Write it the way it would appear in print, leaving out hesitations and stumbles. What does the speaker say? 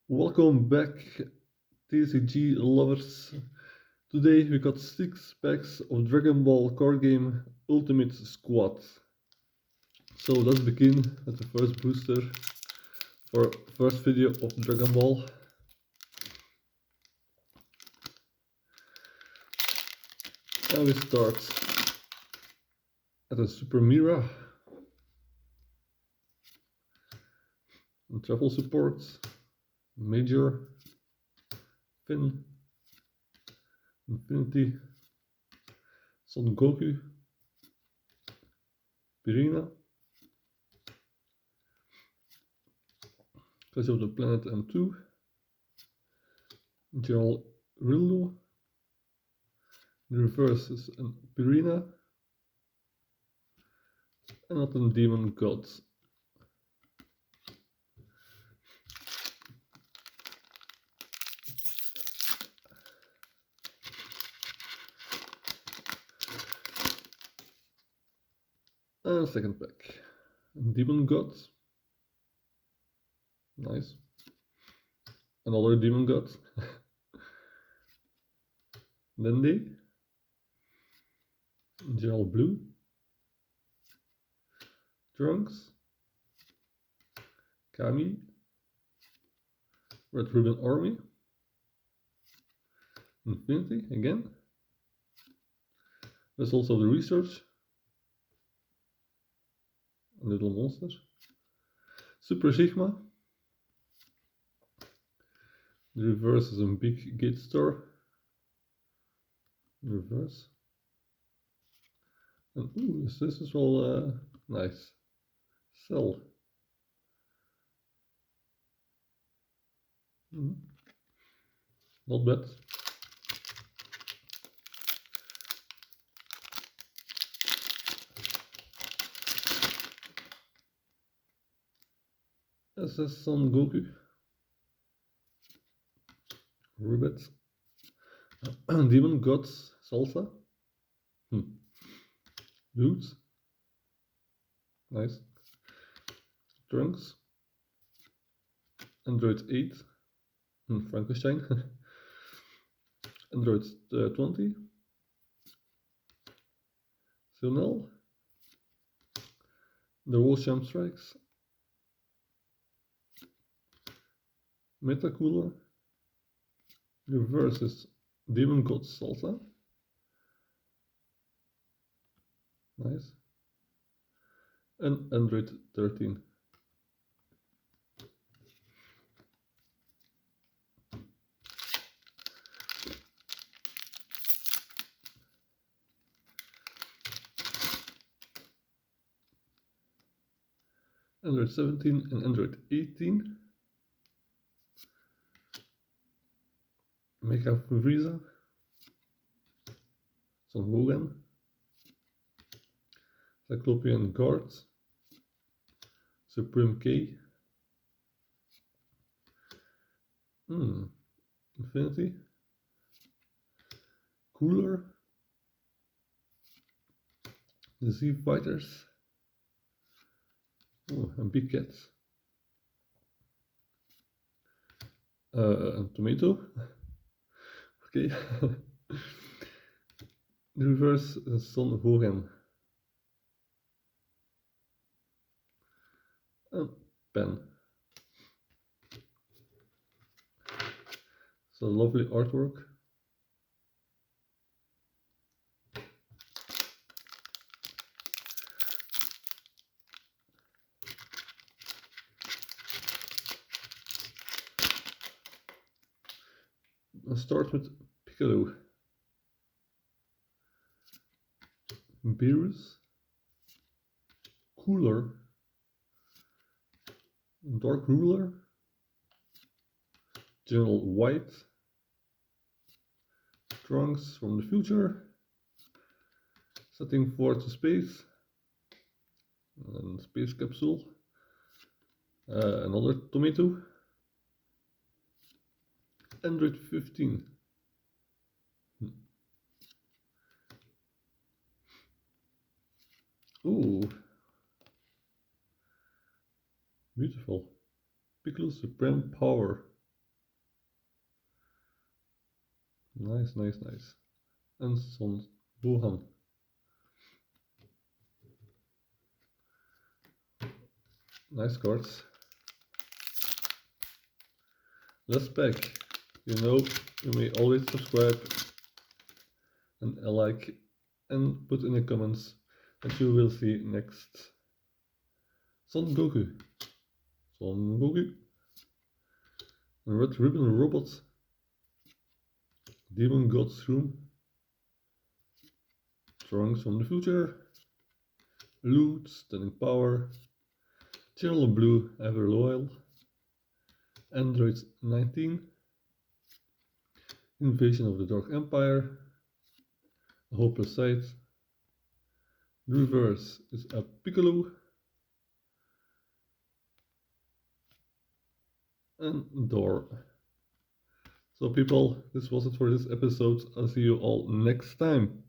Welcome back, TCG lovers. Today we got 6 packs of Dragonball card game Ultimate Squad. So let's begin with the first booster for first video of Dragonball. And we start at a Super Mira and travel support, Major, Finn, Infinity, Son Goku, Pirina, Clash of the Planet M2, General Rildo, the reverse is a Pirina, and not a Demon God. And second pack, Demon God, nice, another Demon God, Dende, General Blue, Trunks, Kami, Red Ribbon Army, Infinity again, there's also the Research, Little Monster, Super Sigma, the reverse is a big gate store, reverse, and ooh, this is all nice, Cell, not bad. SS Son Goku, Ribbit, Demon Gods Salsa, Dudes, nice, Trunks, Android 8, Frankenstein, Android 20, Sunel, the Wolfsham Strikes, Meta Cooler, reverse is Demon God Salsa, nice, and Android 13. Android 17 and Android 18. Mega Frieza, Son Hogan, Cyclopean Guard, Supreme K, Infinity, Cooler, the Z Fighters, and Big Cats, and Tomato, okay, the reverse is Son Hogan, and Pen. So lovely artwork. Let's start with Piccolo, Beerus, Cooler, Dark Ruler, General White, Trunks from the future, setting forward to space, and space capsule, another Tomato, Android 15. Ooh, beautiful. Piccolo Supreme Power. Nice, nice, nice. And Son Wuhan. Nice cards. Last pack. You know, you may always subscribe and like and put in the comments what you will see next. Son Goku. Son Goku. Red Ribbon Robot. Demon God's Room. Trunks from the Future. Loot, Stunning Power. Channel Blue, Ever Loyal. Android 19. Invasion of the Dark Empire. A Hopeless Sight. The reverse is a Piccolo. And Door. So people, this was it for this episode. I'll see you all next time.